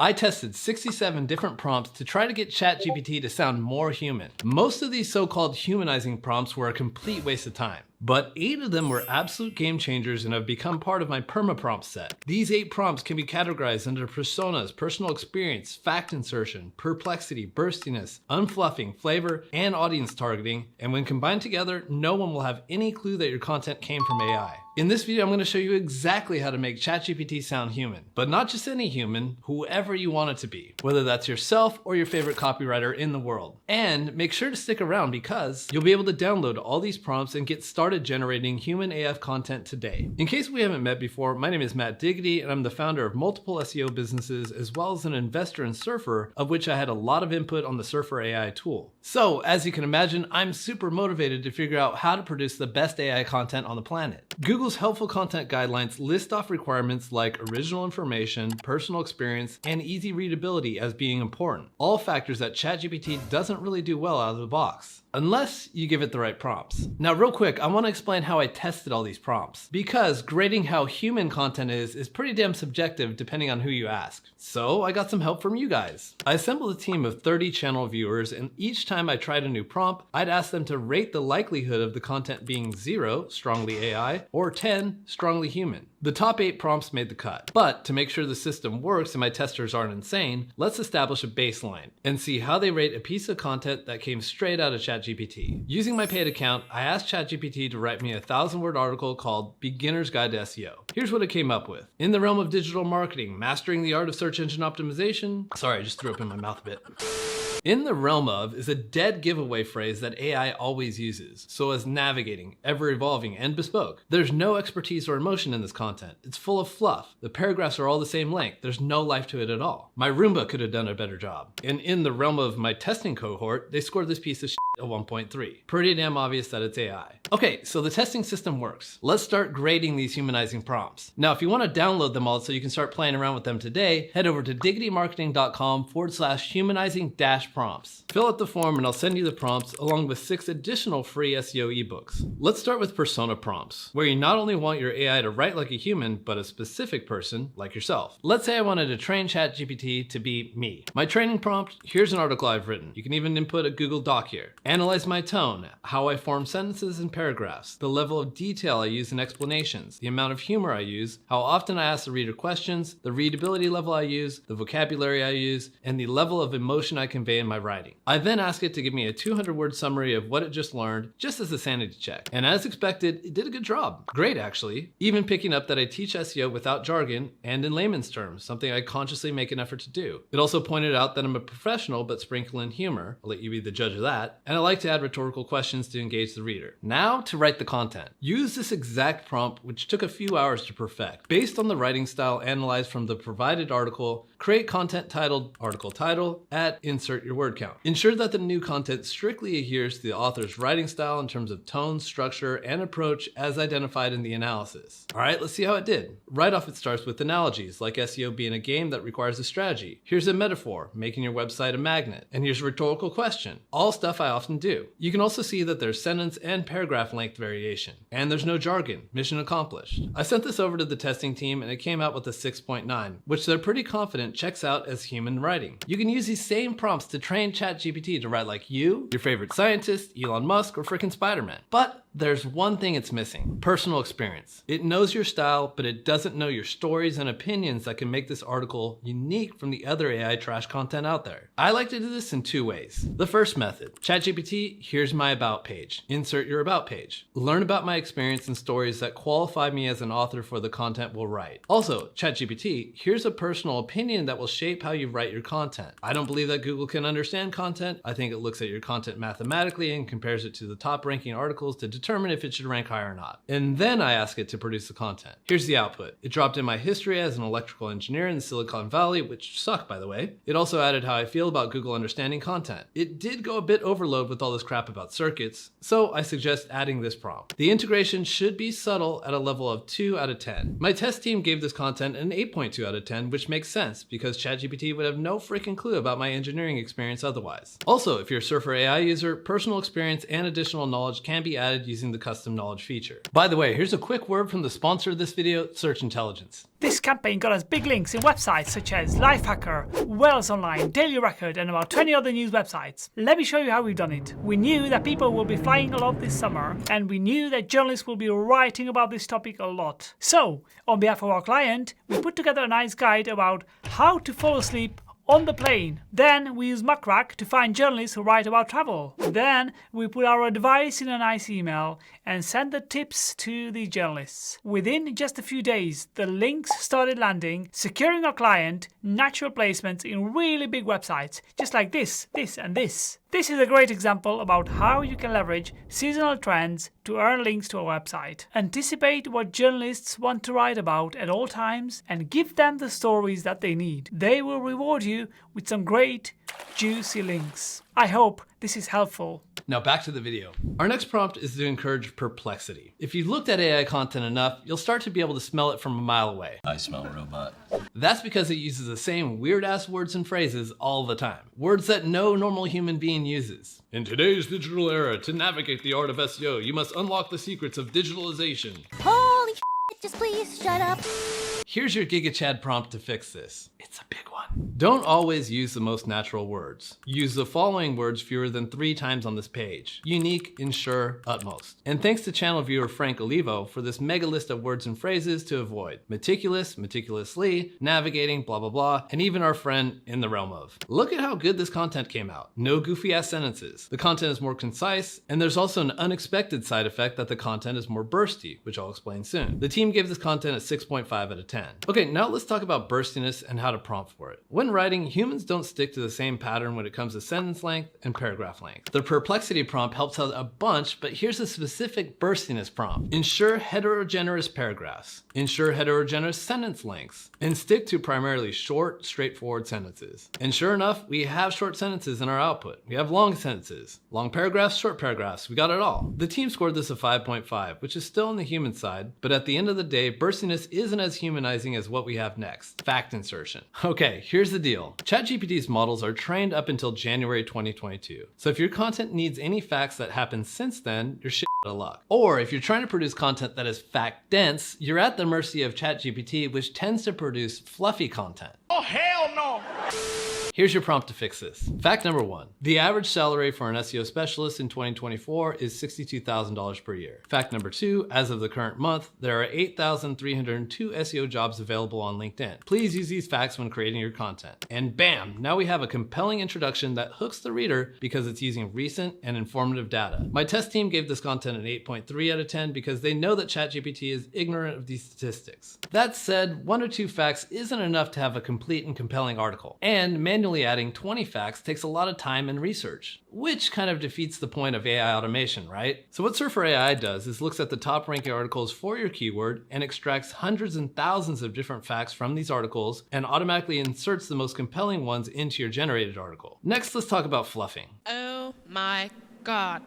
I tested 67 different prompts to try to get ChatGPT to sound more human. Most of these so-called humanizing prompts were a complete waste of time. But 8 of them were absolute game changers and have become part of my perma-prompt set. These 8 prompts can be categorized under personas, personal experience, fact insertion, perplexity, burstiness, unfluffing, flavor, and audience targeting. And when combined together, no one will have any clue that your content came from AI. In this video, I'm going to show you exactly how to make ChatGPT sound human. But not just any human, whoever you want it to be. Whether that's yourself or your favorite copywriter in the world. And make sure to stick around because you'll be able to download all these prompts and get started generating human AF content today. In case we haven't met before, my name is Matt Diggity and I'm the founder of multiple SEO businesses as well as an investor in Surfer, of which I had a lot of input on the Surfer AI tool. So as you can imagine, I'm super motivated to figure out how to produce the best AI content on the planet. Google's helpful content guidelines list off requirements like original information, personal experience, and easy readability as being important. All factors that ChatGPT doesn't really do well out of the box. Unless you give it the right prompts. Now real quick, I want to explain how I tested all these prompts. Because grading how human content is pretty damn subjective depending on who you ask. So I got some help from you guys. I assembled a team of 30 channel viewers and each time I tried a new prompt, I'd ask them to rate the likelihood of the content being 0, strongly AI, or 10, strongly human. The top 8 prompts made the cut. But to make sure the system works and my testers aren't insane, let's establish a baseline and see how they rate a piece of content that came straight out of ChatGPT. Using my paid account, I asked ChatGPT to write me a 1,000-word article called Beginner's Guide to SEO. Here's what it came up with. In the realm of digital marketing, mastering the art of search engine optimization. Sorry, I just threw up in my mouth a bit. In the realm of is a dead giveaway phrase that AI always uses, so as navigating, ever-evolving, and bespoke. There's no expertise or emotion in this content. It's full of fluff. The paragraphs are all the same length. There's no life to it at all. My Roomba could have done a better job. And in the realm of my testing cohort, they scored this piece of shit a 1.3. Pretty damn obvious that it's AI. Okay, so the testing system works. Let's start grading these humanizing prompts. Now, if you want to download them all so you can start playing around with them today, head over to diggitymarketing.com/humanizing-prompts. Fill out the form and I'll send you the prompts along with 6 additional free SEO ebooks. Let's start with persona prompts, where you not only want your AI to write like a human, but a specific person like yourself. Let's say I wanted to train ChatGPT to be me. My training prompt, here's an article I've written. You can even input a Google Doc here. Analyze my tone, how I form sentences and paragraphs, the level of detail I use in explanations, the amount of humor I use, how often I ask the reader questions, the readability level I use, the vocabulary I use, and the level of emotion I convey in my writing. I then ask it to give me a 200-word summary of what it just learned, just as a sanity check. And as expected, it did a good job. Great, actually. Even picking up that I teach SEO without jargon and in layman's terms, something I consciously make an effort to do. It also pointed out that I'm a professional but sprinkle in humor. I'll let you be the judge of that. And I like to add rhetorical questions to engage the reader. Now to write the content. Use this exact prompt, which took a few hours to perfect. Based on the writing style analyzed from the provided article, create content titled article title at insert your word count. Ensure that the new content strictly adheres to the author's writing style in terms of tone, structure, and approach as identified in the analysis. All right, let's see how it did. Right off it starts with analogies, like SEO being a game that requires a strategy. Here's a metaphor, making your website a magnet. And here's a rhetorical question. All stuff I often do. You can also see that there's sentence and paragraph length variation. And there's no jargon. Mission accomplished. I sent this over to the testing team and it came out with a 6.9, which they're pretty confident checks out as human writing. You can use these same prompts to train ChatGPT to write like you, your favorite scientist, Elon Musk, or frickin' Spider-Man. But there's one thing it's missing. Personal experience. It knows your style, but it doesn't know your stories and opinions that can make this article unique from the other AI trash content out there. I like to do this in 2 ways. The first method, ChatGPT, here's my about page. Insert your about page. Learn about my experience and stories that qualify me as an author for the content we'll write. Also, ChatGPT, here's a personal opinion that will shape how you write your content. I don't believe that Google can understand content. I think it looks at your content mathematically and compares it to the top ranking articles to determine if it should rank high or not. And then I ask it to produce the content. Here's the output. It dropped in my history as an electrical engineer in Silicon Valley, which sucked by the way. It also added how I feel about Google understanding content. It did go a bit overload with all this crap about circuits, so I suggest adding this prompt. The integration should be subtle at a level of 2 out of 10. My test team gave this content an 8.2 out of 10, which makes sense because ChatGPT would have no freaking clue about my engineering experience otherwise. Also, if you're a Surfer AI user, personal experience and additional knowledge can be added using the custom knowledge feature. By the way, here's a quick word from the sponsor of this video, Search Intelligence. This campaign got us big links in websites such as Lifehacker, Wales Online, Daily Record, and about 20 other news websites. Let me show you how we've done it. We knew that people will be flying a lot this summer, and we knew that journalists will be writing about this topic a lot. So, on behalf of our client, we put together a nice guide about how to fall asleep on the plane. Then we use Muckrack to find journalists who write about travel. Then we put our advice in a nice email and send the tips to the journalists. Within just a few days, the links started landing, securing our client natural placements in really big websites, just like this, and this. This is a great example about how you can leverage seasonal trends to earn links to a website. Anticipate what journalists want to write about at all times and give them the stories that they need. They will reward you with some great, juicy links. I hope this is helpful. Now back to the video. Our next prompt is to encourage perplexity. If you've looked at AI content enough, you'll start to be able to smell it from a mile away. I smell a robot. That's because it uses the same weird-ass words and phrases all the time. Words that no normal human being uses. In today's digital era, to navigate the art of SEO, you must unlock the secrets of digitalization. Holy shit, just please shut up. Here's your GigaChad prompt to fix this. It's a big one. Don't always use the most natural words. Use the following words fewer than 3 times on this page. Unique, ensure, utmost. And thanks to channel viewer Frank Olivo for this mega list of words and phrases to avoid. Meticulous, meticulously, navigating, blah, blah, blah, and even our friend in the realm of. Look at how good this content came out. No goofy ass sentences. The content is more concise, and there's also an unexpected side effect that the content is more bursty, which I'll explain soon. The team gave this content a 6.5 out of 10. Okay, now let's talk about burstiness and how to prompt for it. When writing, humans don't stick to the same pattern when it comes to sentence length and paragraph length. The Perplexity prompt helps out a bunch, but here's a specific burstiness prompt. Ensure heterogeneous paragraphs. Ensure heterogeneous sentence lengths. And stick to primarily short, straightforward sentences. And sure enough, we have short sentences in our output. We have long sentences. Long paragraphs, short paragraphs. We got it all. The team scored this a 5.5, which is still on the human side, but at the end of the day, burstiness isn't as humanizing as what we have next. Fact insertion. Okay, here's the deal. ChatGPT's models are trained up until January 2022. So if your content needs any facts that happened since then, you're shit out of luck. Or if you're trying to produce content that is fact dense, you're at the mercy of ChatGPT, which tends to produce fluffy content. Oh, hell no! Here's your prompt to fix this. Fact number 1. The average salary for an SEO specialist in 2024 is $62,000 per year. Fact number 2, as of the current month, there are 8,302 SEO jobs available on LinkedIn. Please use these facts when creating your content. And bam, now we have a compelling introduction that hooks the reader because it's using recent and informative data. My test team gave this content an 8.3 out of 10 because they know that ChatGPT is ignorant of these statistics. That said, 1 or 2 facts isn't enough to have a complete and compelling article. And manually adding 20 facts takes a lot of time and research, which kind of defeats the point of AI automation, right? So what Surfer AI does is looks at the top ranking articles for your keyword and extracts hundreds and thousands of different facts from these articles and automatically inserts the most compelling ones into your generated article. Next, let's talk about fluffing. Oh my God.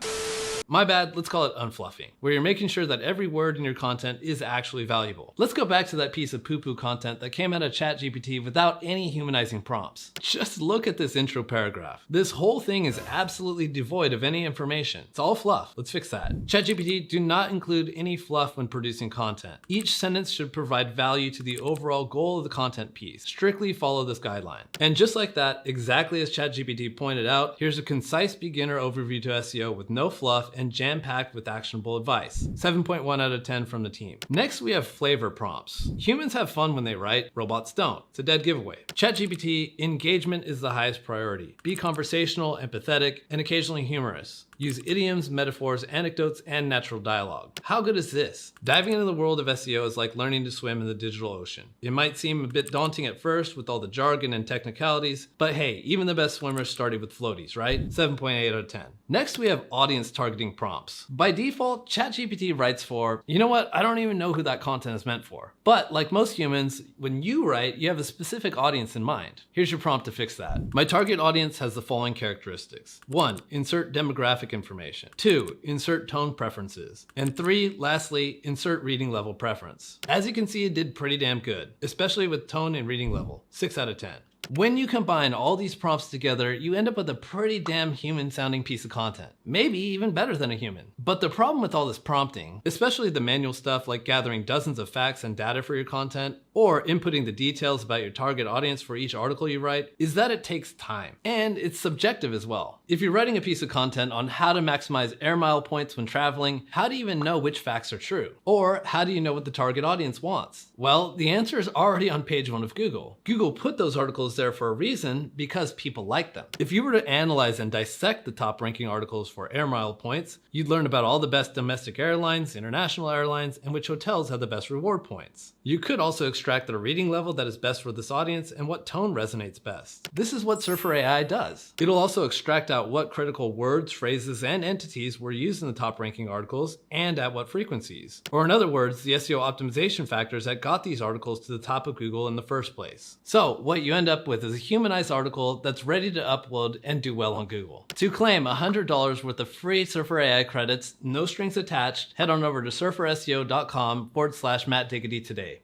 My bad, let's call it unfluffing, where you're making sure that every word in your content is actually valuable. Let's go back to that piece of poo-poo content that came out of ChatGPT without any humanizing prompts. Just look at this intro paragraph. This whole thing is absolutely devoid of any information. It's all fluff. Let's fix that. ChatGPT, do not include any fluff when producing content. Each sentence should provide value to the overall goal of the content piece. Strictly follow this guideline. And just like that, exactly as ChatGPT pointed out, here's a concise beginner overview to SEO with no fluff and jam-packed with actionable advice. 7.1 out of 10 from the team. Next, we have flavor prompts. Humans have fun when they write, robots don't. It's a dead giveaway. ChatGPT, engagement is the highest priority. Be conversational, empathetic, and occasionally humorous. Use idioms, metaphors, anecdotes, and natural dialogue. How good is this? Diving into the world of SEO is like learning to swim in the digital ocean. It might seem a bit daunting at first with all the jargon and technicalities, but hey, even the best swimmers started with floaties, right? 7.8 out of 10. Next, we have audience targeting prompts. By default, ChatGPT writes for, you know what, I don't even know who that content is meant for. But like most humans, when you write, you have a specific audience in mind. Here's your prompt to fix that. My target audience has the following characteristics. 1, insert demographic information. 2, insert tone preferences. And 3, lastly, insert reading level preference. As you can see, it did pretty damn good, especially with tone and reading level. 6 out of 10. When you combine all these prompts together, you end up with a pretty damn human-sounding piece of content. Maybe even better than a human. But the problem with all this prompting, especially the manual stuff like gathering dozens of facts and data for your content, or inputting the details about your target audience for each article you write, is that it takes time. And it's subjective as well. If you're writing a piece of content on how to maximize air mile points when traveling, how do you even know which facts are true? Or how do you know what the target audience wants? Well, the answer is already on page 1 of Google. Google put those articles there for a reason because people like them. If you were to analyze and dissect the top ranking articles for air mile points, you'd learn about all the best domestic airlines, international airlines, and which hotels have the best reward points. You could also extract the reading level that is best for this audience and what tone resonates best. This is what Surfer AI does. It'll also extract out what critical words, phrases, and entities were used in the top ranking articles and at what frequencies. Or in other words, the SEO optimization factors that got these articles to the top of Google in the first place. So what you end up with is a humanized article that's ready to upload and do well on Google. To claim $100 worth of free Surfer AI credits, no strings attached, head on over to surferseo.com/Matt Diggity today.